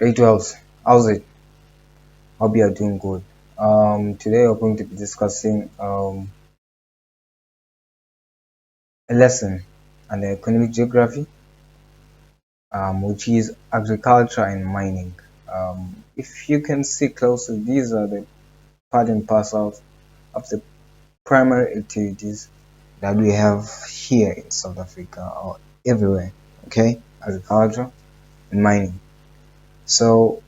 Great Wells, how's it? Hope you are doing good. Today we're going to be discussing a lesson on the economic geography, which is agriculture and mining. If you can see closely, these are the part and parcel of the primary activities that we have here in South Africa or everywhere. Okay, agriculture and mining. So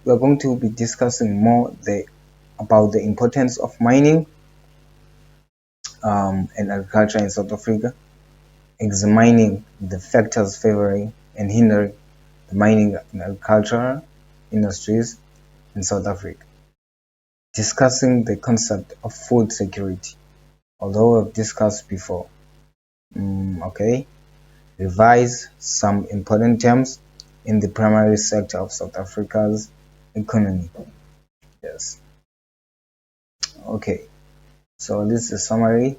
we're going to be discussing more about the importance of mining and agriculture in South Africa, examining the factors favoring and hindering the mining and agricultural industries in South Africa, discussing the concept of food security, although we've discussed before. Okay, revise some important terms in the primary sector of South Africa's economy. Yes, okay, so this is a summary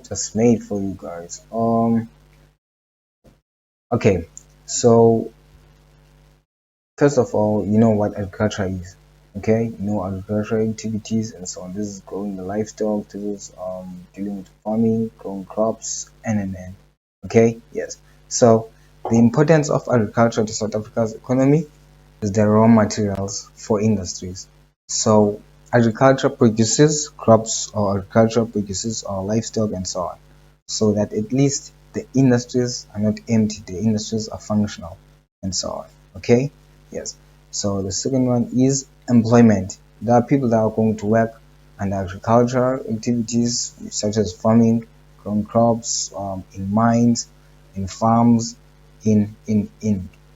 just made for you guys. Okay, so first of all, you know what agriculture is. Okay, you know agricultural activities and so on. This is growing the livestock, this is dealing with farming, growing crops, and. Okay, yes. So the importance of agriculture to South Africa's economy is the raw materials for industries. So agriculture produces crops or agriculture produces livestock and so on. So that at least the industries are not empty, the industries are functional and so on. Okay? Yes. So the second one is employment. There are people that are going to work under agricultural activities such as farming, growing crops, in mines, in farms, in.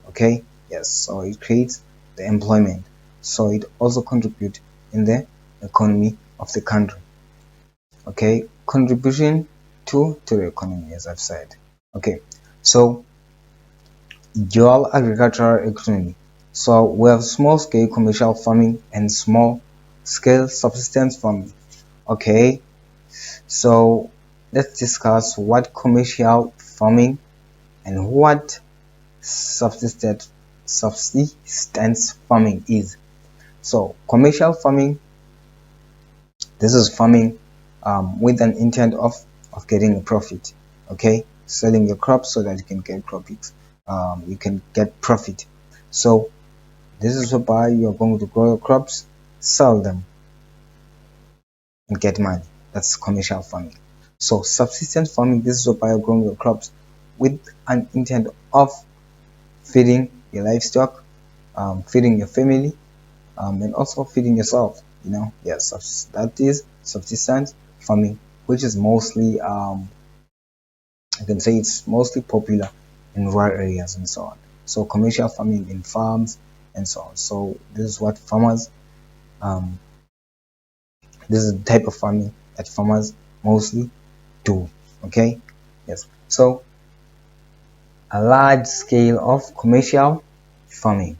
Okay? Yes. So it creates the employment. So it also contributes in the economy of the country. Okay, contribution to the economy, as I've said. Okay, so dual agricultural economy. So we have small scale commercial farming and small scale subsistence farming. Okay, so let's discuss what commercial farming and what subsistence farming is. So commercial farming, this is farming with an intent of getting a profit. Okay, selling your crops so that you can get profits. You can get profit. So this is whereby you are going to grow your crops, sell them, and get money. That's commercial farming. So subsistence farming, this is whereby you're growing your crops with an intent of feeding your livestock, feeding your family, and also feeding yourself. Yes, that is subsistence farming, which is mostly I can say it's mostly popular in rural areas and so on. So commercial farming in farms and so on. So this is what farmers um, this is the type of farming that farmers mostly do. Okay, yes. So a large scale of commercial farming,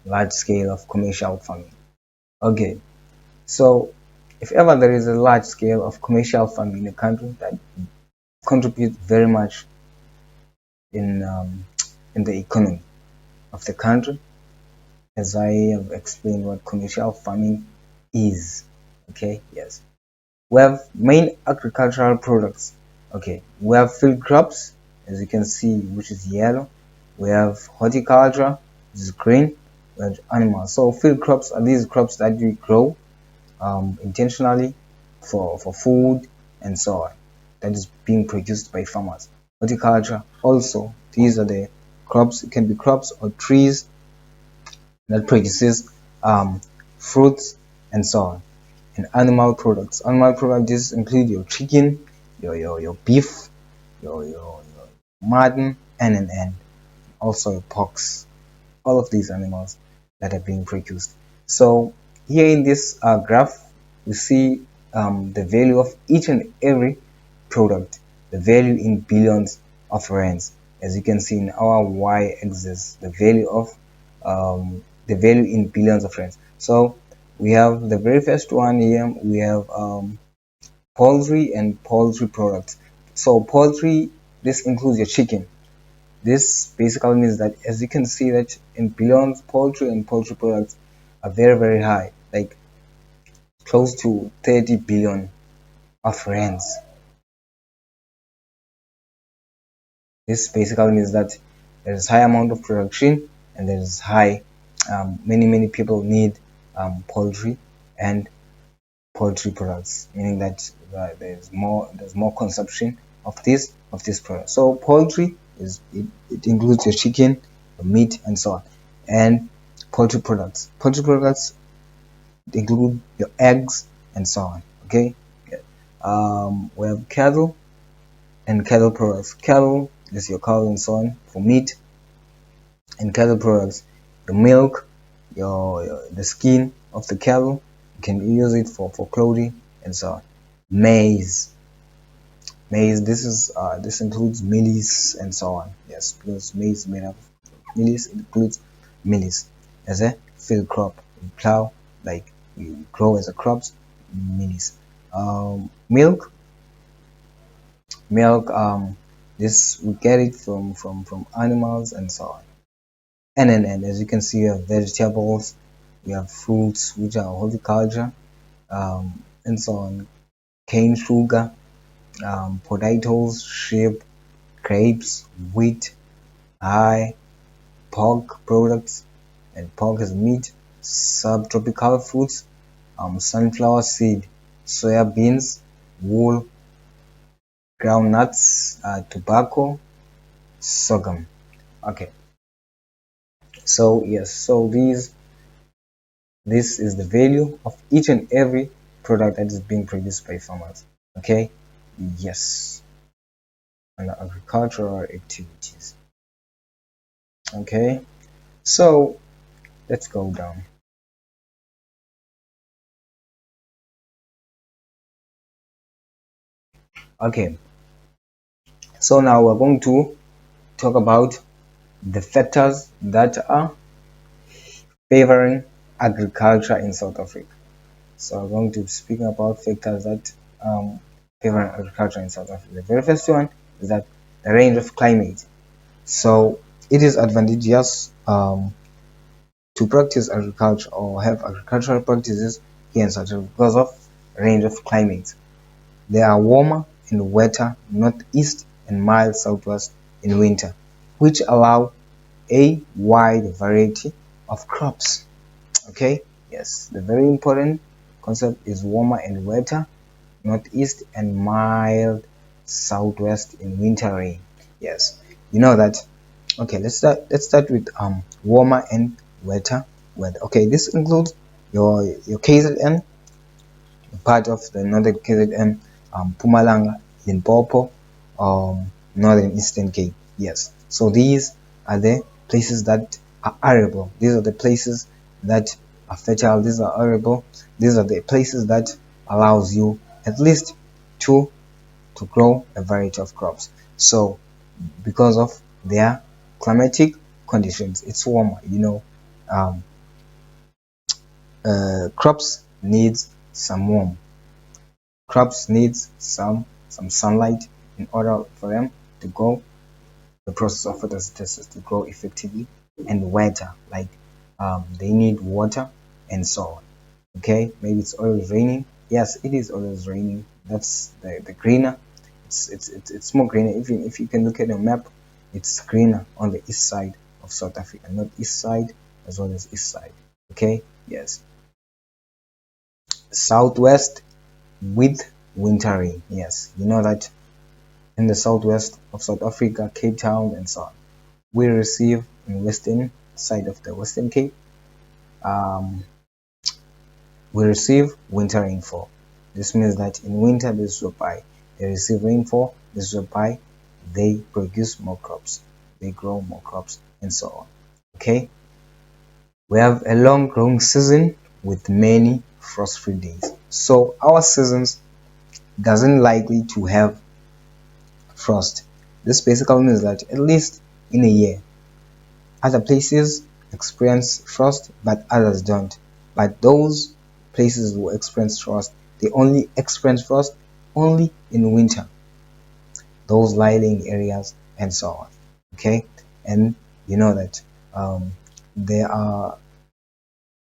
large scale of commercial farming. Okay, so if ever there is a large scale of commercial farming in a country that contributes very much in the economy of the country, as I have explained what commercial farming is. Okay, yes. We have main agricultural products. Okay, we have field crops, as you can see, which is yellow. We have horticulture, which is green. We have animals. So field crops are these crops that we grow intentionally for food and so on, that is being produced by farmers. Horticulture also, these are the crops. It can be crops or trees that produces fruits and so on. And animal products include your chicken, your beef, your mutton, and also your porks. All of these animals that are being produced. So here in this graph, we see the value of each and every product, the value in billions of rands. As you can see in our y-axis, the value in billions of rands. So we have the very first one here. We have poultry and poultry products. So poultry, this includes your chicken. This basically means that, as you can see, that in billions, poultry and poultry products are very, very high, like close to 30 billion of rands. This basically means that there is high amount of production, and there is high, many people need poultry and poultry products, meaning that there's more consumption of this product. So poultry it includes your chicken, your meat, and so on. And poultry products include your eggs and so on. Okay. Yeah. We have cattle and cattle products. Cattle is your cow and so on for meat, and cattle products, the milk, the skin of the cattle. You can use it for clothing and so on. Maize, maize. This includes mealies and so on. Yes, because maize made up of mealies includes mealies as a field crop. You plow, like you grow as a crops, mealies. Milk, milk. This we get it from animals and so on. And as you can see, we have vegetables, we have fruits, which are horticulture, and so on. Cane sugar, potatoes, sheep, grapes, wheat, rye, pork products, and pork is meat. Subtropical fruits, sunflower seed, soya beans, wool, groundnuts, tobacco, sorghum. Okay, so yes, so this is the value of each and every product that is being produced by farmers. Okay, yes, under agricultural activities. Okay, so let's go down. Okay, so now we're going to talk about the factors that are favoring agriculture in South Africa. So I'm going to be speaking about factors that favor agriculture in South Africa. The very first one is that the range of climate. So it is advantageous to practice agriculture or have agricultural practices here in South Africa because of range of climate. They are warmer and wetter northeast and mild southwest in winter, which allow a wide variety of crops. Okay, yes, the very important concept is warmer and wetter northeast and mild southwest in winter rain. Yes, you know that. Okay, let's start with warmer and wetter weather. Okay, this includes your KZN, part of the northern KZN, Pumalanga, Limpopo, northern Eastern Cape. Yes, so these are the places that are arable. These are the places that are fertile. These are arable. These are the places that allows you at least to grow a variety of crops. So because of their climatic conditions, it's warmer. Um, crops needs some warm. Crops needs some sunlight in order for them to go the process of photosynthesis to grow effectively, and weather, like they need water and so on. Okay, maybe it's always raining. Yes, it is always raining. That's the greener. It's more greener. Even if you can look at a map, it's greener on the east side of South Africa, not east side as well as east side. Okay, yes. Southwest with winter rain. Yes, you know that in the southwest of South Africa, Cape Town and so on, we receive in western side of the Western Cape, um, we receive winter rainfall. This means that in winter, this is whereby they receive rainfall. This is whereby they produce more crops, they grow more crops, and so on. Okay, we have a long growing season with many frost-free days. So our seasons doesn't likely to have frost. This basically means that at least in a year, other places experience frost, but others don't. But those places who experience frost, they only experience frost only in winter. Those lying areas and so on. Okay, and you know that there are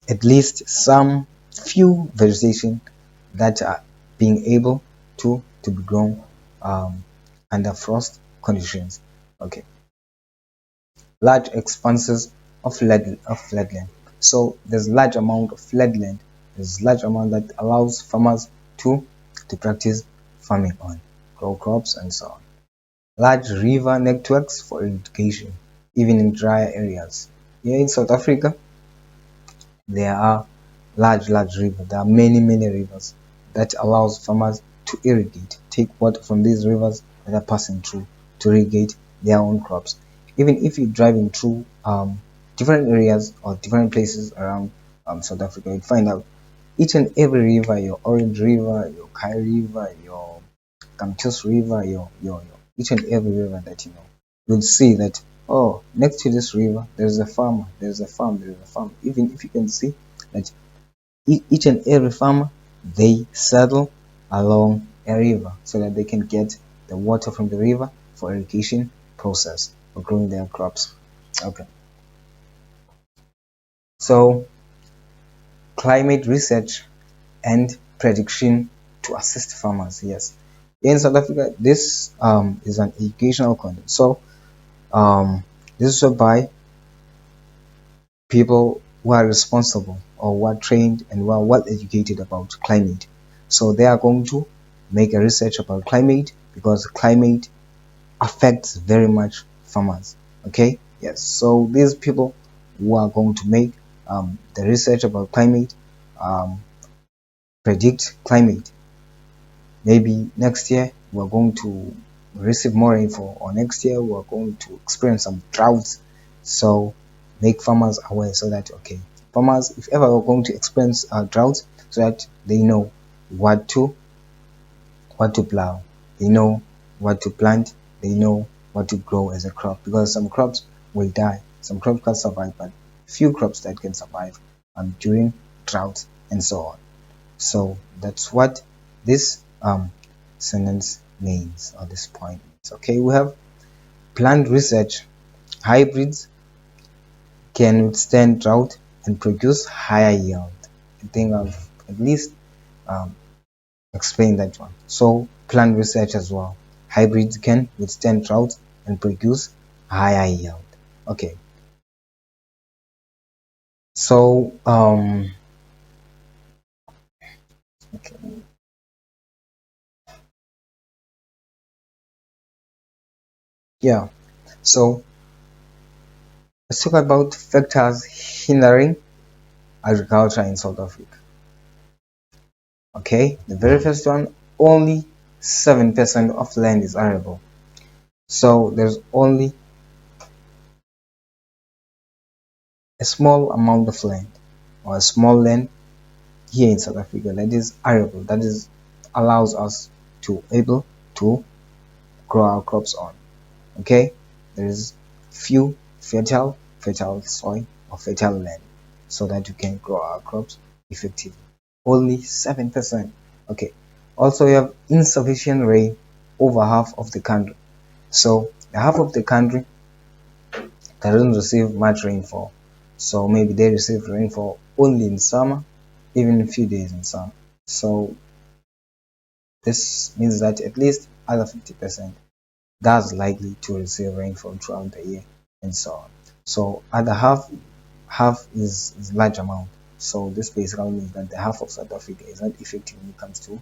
at least some few vegetation that are being able to be grown um, under frost conditions. Okay, large expanses of flatland. So there's large amount of flatland. There's large amount that allows farmers to practice farming on, grow crops and so on. Large river networks for irrigation, even in drier areas. Here in South Africa, there are large rivers. There are many rivers that allows farmers to irrigate, take water from these rivers that are passing through to irrigate their own crops. Even if you're driving through different areas or different places around South Africa, you'd find out each and every river, your Orange River, your Kai River, your Kamchus River, your each and every river that you know, you'll see that, oh, next to this river there's a farmer, there's a farm, there's a farm. Even if you can see that each and every farmer, they settle along a river so that they can get the water from the river for irrigation process for growing their crops. Okay, so climate research and prediction to assist farmers. Yes, in South Africa, this is an educational content. So this is whereby people who are responsible or who are trained and who are well educated about climate. So they are going to make a research about climate because climate affects very much farmers. Okay, yes. So these people who are going to make the research about climate um, predict climate. Maybe next year we're going to receive more rainfall, or next year we're going to experience some droughts. So make farmers aware so that okay, farmers, if ever we're going to experience droughts, so that they know what to plow, they know what to plant, they know what to grow as a crop, because some crops will die, some crops can survive, but few crops that can survive during droughts and so on. So that's what this sentence means, or this point means. Okay, we have plant research. Hybrids can withstand drought and produce higher yield. I think I've at least um, explained that one. So plant research as well. Hybrids can withstand drought and produce higher yield. Okay, so okay, yeah. So let's talk about factors hindering agriculture in South Africa. Okay, the very first one, only 7% of land is arable. So there's only a small amount of land, or a small land here in South Africa, that is arable, that is allows us to able to grow our crops on. Okay, there is few fertile soil or fertile land so that we can grow our crops effectively. Only 7%. Okay, also we have insufficient rain over half of the country. So the half of the country doesn't receive much rainfall. So maybe they receive rainfall only in summer, even a few days in summer. So this means that at least other 50% that's likely to receive rainfall throughout the year and so on. So other half is large amount. So this basically means that the half of South Africa is not effective when it comes to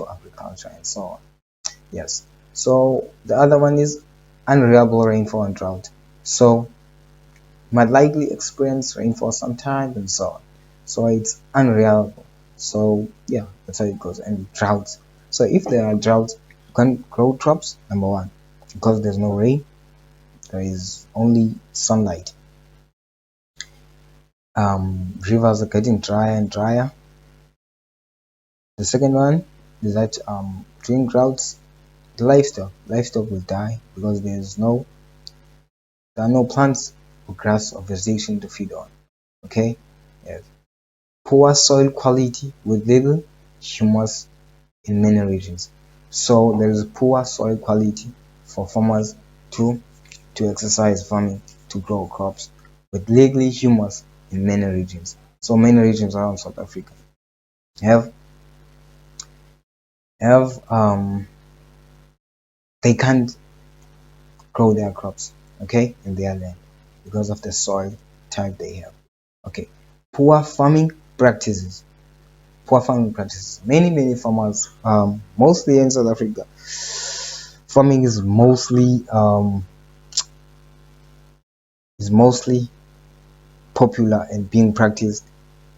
agriculture and so on. Yes. So the other one is unreliable rainfall and drought. So might likely experience rainfall sometimes and so on. So it's unreliable. So yeah, that's how it goes. And droughts. So if there are droughts, you can't grow crops. Number one, because there's no rain, there is only sunlight. Rivers are getting drier and drier. The second one is that during droughts, the livestock will die because there are no plants or grass or vegetation to feed on. Okay, yes. Poor soil quality with little humus in many regions. So there is poor soil quality for farmers to to exercise farming to grow crops with legally humus in many regions. So many regions around South Africa have have they can't grow their crops, okay, in their land because of the soil type they have. Okay, poor farming practices. Poor farming practices. Many farmers, mostly in South Africa, farming is mostly popular and being practiced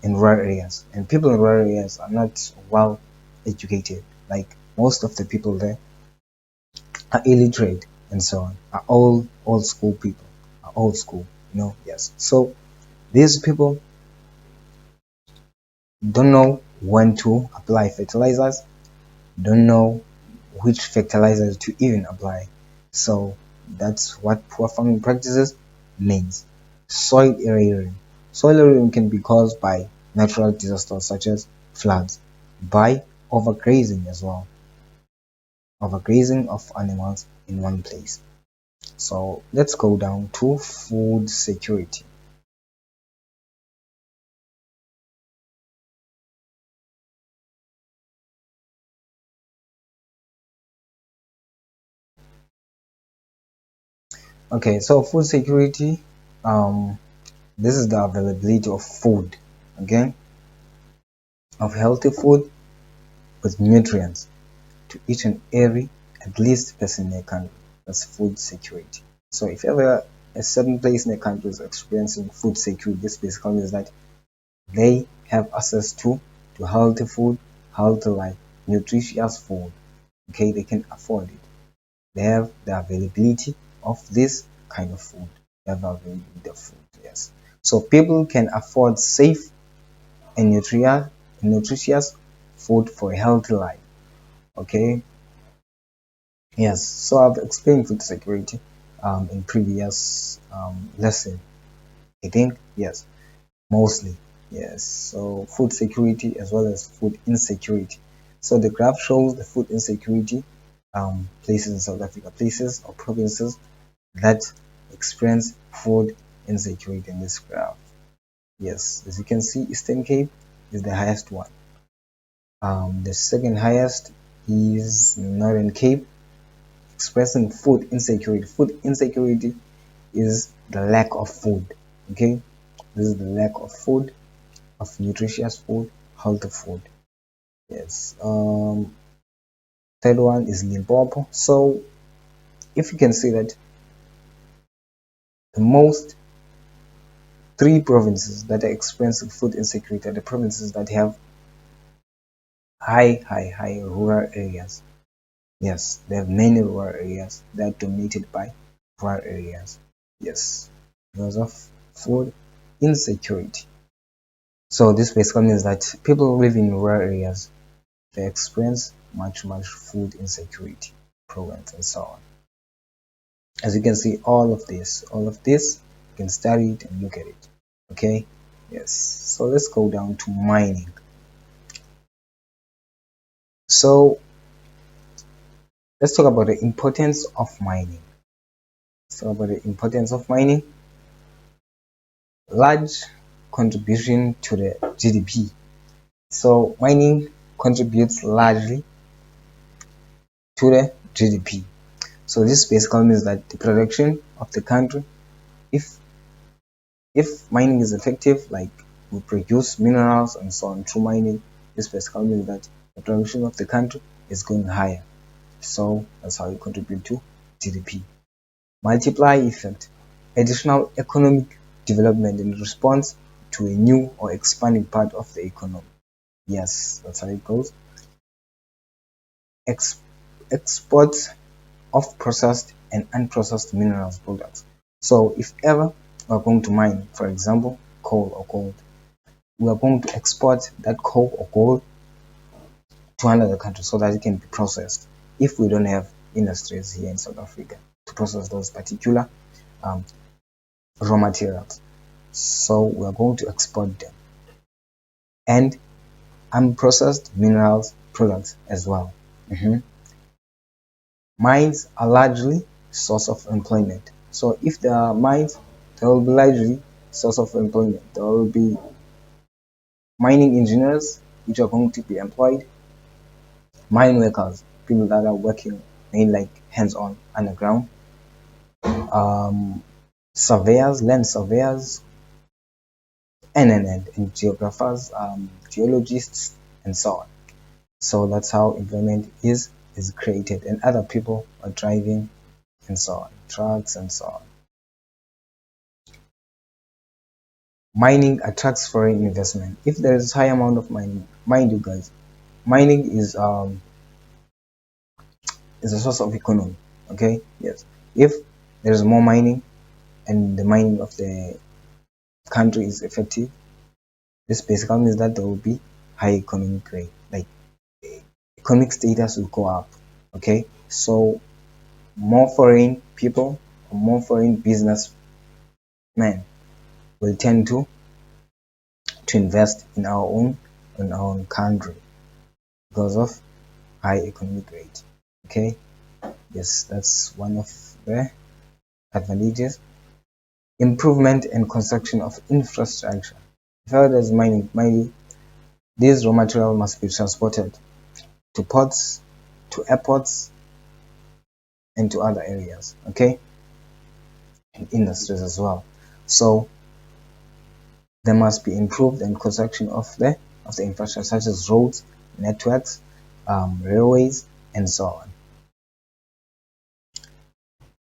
in rural areas, and people in rural areas are not well educated. Like most of the people there are illiterate and so on. Are all old school people. Are old school, yes. So these people don't know when to apply fertilizers, don't know which fertilizers to even apply. So that's what poor farming practices means. Soil erosion. Soil erosion can be caused by natural disasters such as floods, by overgrazing as well, overgrazing of animals in one place. So let's go down to food security. Okay, so food security, this is the availability of food, okay, of healthy food with nutrients to each and every at least person in a country. That's food security. So if ever a certain place in a country is experiencing food security, this basically means that they have access to healthy food, healthy life, nutritious food. Okay, they can afford it. They have the availability of this kind of food. They have availability of food, yes. So people can afford safe and nutritious food for a healthy life. Okay, yes. So I've explained food security in previous lesson. I think yes, mostly yes. So food security as well as food insecurity. So the graph shows the food insecurity places in South Africa, places or provinces that experience food insecurity in this graph. Yes, as you can see, Eastern Cape is the highest one. The second highest is Northern Cape, expressing food insecurity. Food insecurity is the lack of food. Okay, this is the lack of food, of nutritious food, healthy food. Yes. Third one is Limpopo. So if you can see that the most three provinces that are experiencing food insecurity are the provinces that have high rural areas. Yes, they have many rural areas that are dominated by rural areas. Yes, because of food insecurity. So this basically means that people who live in rural areas, they experience much food insecurity problems and so on. As you can see, all of this, you can study it and look at it. Okay, yes. So let's go down to mining. So let's talk about the importance of mining. Let's talk about the importance of mining. Large contribution to the GDP. So mining contributes largely to the GDP. So this basically means that the production of the country, if if mining is effective, like we produce minerals and so on through mining, this basically means that the production of the country is going higher. So that's how you contribute to GDP. Multiply effect. Additional economic development in response to a new or expanding part of the economy. Yes, that's how it goes. Ex- Exports of processed and unprocessed minerals products. So if ever we are going to mine, for example, coal or gold, we are going to export that coal or gold to another country so that it can be processed. If we don't have industries here in South Africa to process those particular um, raw materials, so we are going to export them, and unprocessed minerals products as well. Mhm. Mines are largely source of employment. So if there are mines, there will be largely source of employment. There will be mining engineers which are going to be employed, mine workers, people that are working in like hands-on underground, um, surveyors, land surveyors, and geographers, geologists, and so on. So that's how employment is created, and other people are driving and so on, trucks and so on. Mining attracts foreign investment. If there is high amount of mining, mind you guys, mining is a source of economy. Okay, yes. If there is more mining and the mining of the country is effective, this basically means that there will be high economic rate, like economic status will go up. Okay, so more foreign people or more foreign businessmen will tend to invest in our own country because of high economic rate. Okay, yes, that's one of the advantages. Improvement and construction of infrastructure. Further as mining, these raw material must be transported to ports, to airports, and to other areas. Okay, and industries as well. So there must be improved and construction of the infrastructure such as roads, networks, railways, and so on.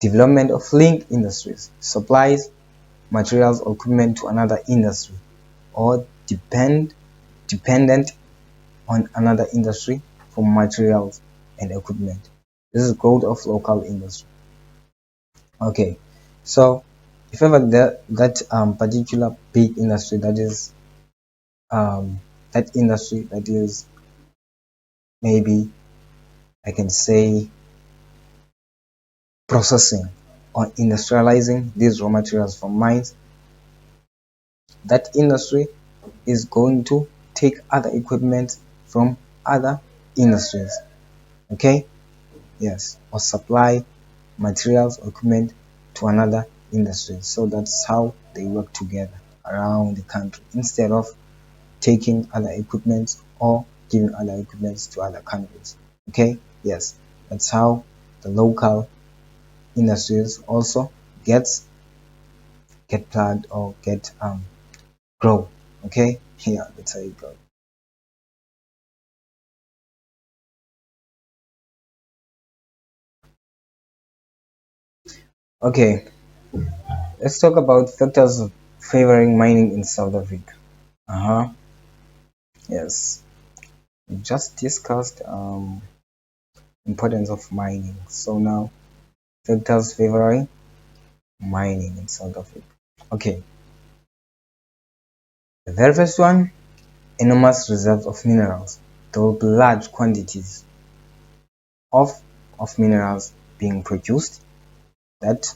Development of link industries supplies materials or equipment to another industry or dependent on another industry for materials and equipment. This is growth of local industry. Okay, so if ever that particular big industry that industry that is maybe I can say processing or industrializing these raw materials from mines, that industry is going to take other equipment from other industries. Okay, yes, or supply materials or equipment to another industry. So that's how they work together around the country instead of taking other equipment or giving other equipment to other countries. Okay, yes, that's how the local industries also get plugged or get grow. Okay, yeah, that's how it goes. Okay, let's talk about factors favoring mining in South Africa. Uh-huh. Yes, we just discussed importance of mining. So now factors favoring mining in South Africa. Okay, the very first one, enormous reserves of minerals. There will be large quantities of minerals being produced. That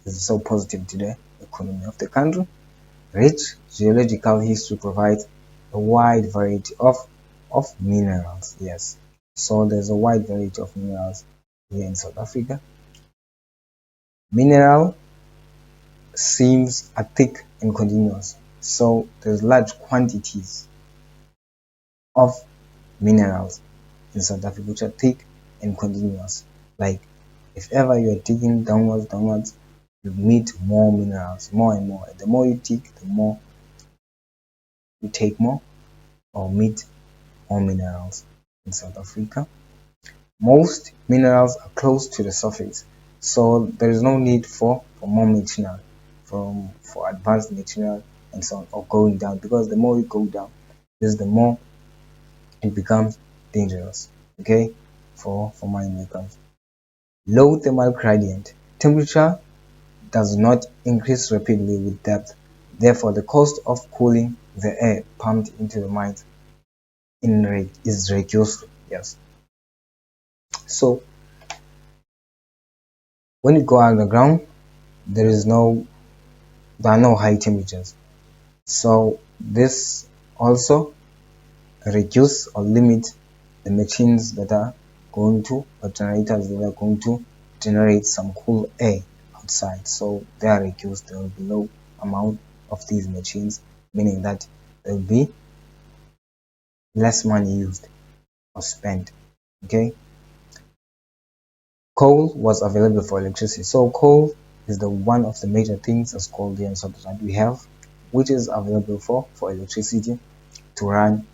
is so positive to the economy of the country. Rich geological history provides a wide variety of minerals. Yes, so there's a wide variety of minerals here in South Africa. Mineral seams are thick and continuous, so there's large quantities of minerals in South Africa which are thick and continuous. Like if ever you are digging downwards, you meet more minerals, more and more. The more you dig, the more you take more or meet more minerals in South Africa. Most minerals are close to the surface, so there is no need for more material, for advanced material and so on, or going down, because the more you go down, is the more it becomes dangerous. Okay, for mine makers. Low thermal gradient. Temperature does not increase rapidly with depth. Therefore, the cost of cooling the air pumped into the mines is reduced. Yes. So when you go underground, there is no there are no high temperatures. So this also reduce or limit the machines that are going to or generators that are going to generate some cool air outside, so they are reduced. There will be low amount of these machines, meaning that there will be less money used or spent. Okay, coal was available for electricity. So coal is the one of the major things as coal and substance that we have, which is available for electricity to run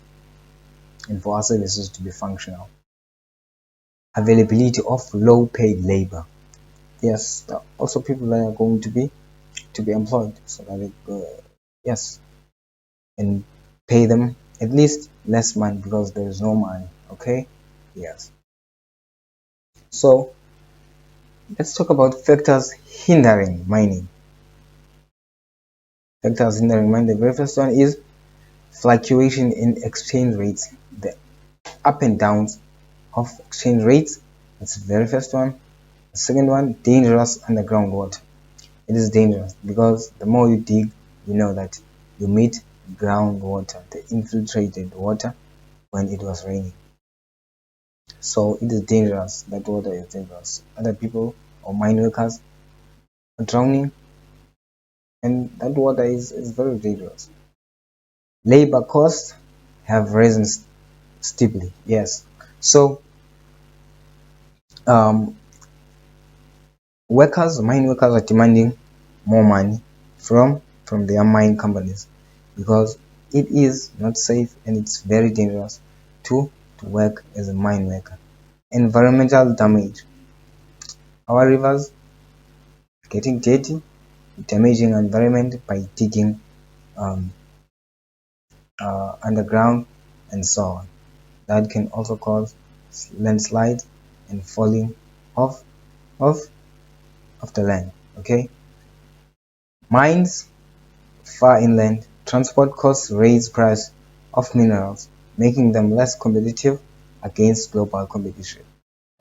and for our services to be functional. Availability of low paid labor. Yes, also people that are going to be employed, so that yes, and pay them at least less money because there is no money. Okay, yes. So let's talk about factors hindering mining. Factors hindering mining. The very first one is fluctuation in exchange rates, the up and downs of exchange rates. That's the very first one. The second one, dangerous underground water. It is dangerous because the more you dig, you know that you meet groundwater, the infiltrated water when it was raining. So it is dangerous. That water is dangerous. Other people or mine workers are drowning, and that water is very dangerous. Labor costs have risen steeply. Yes. So um, mine workers are demanding more money from their mine companies because it is not safe and it's very dangerous to work as a mine worker. Environmental damage. Our rivers getting dirty, damaging environment by digging um, underground and so on. That can also cause landslides and falling off of, of the land. Okay, mines far inland, transport costs raise price of minerals, making them less competitive against global competition.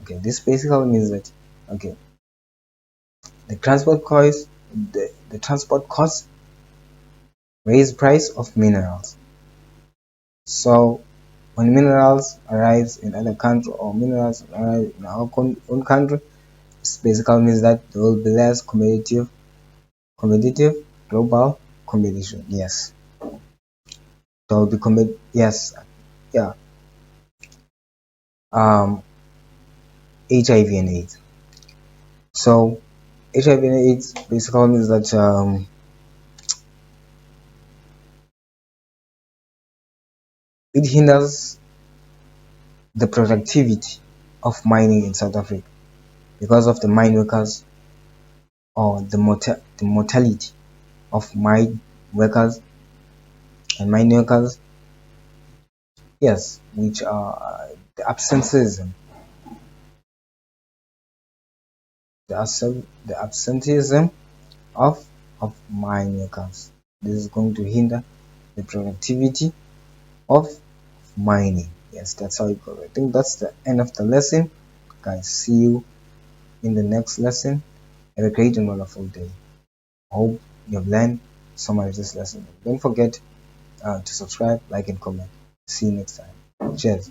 Okay, this basically means that okay, the transport costs raise price of minerals. So when minerals arrives in other country or minerals arrive in our own country, this basically means that there will be less competitive global competition. Yes, there will be yes, yeah. Um, HIV and AIDS. So HIV and AIDS basically means that it hinders the productivity of mining in South Africa because of the mine workers or the mortality of mine workers and mine workers. Yes, which are the absenteeism of mine workers. This is going to hinder the productivity of mining. Yes, that's how you call it. I think that's the end of the lesson. Guys, see you in the next lesson. Have a great and wonderful day. Hope you have learned so much of this lesson. Don't forget to subscribe, like, and comment. See you next time. Cheers.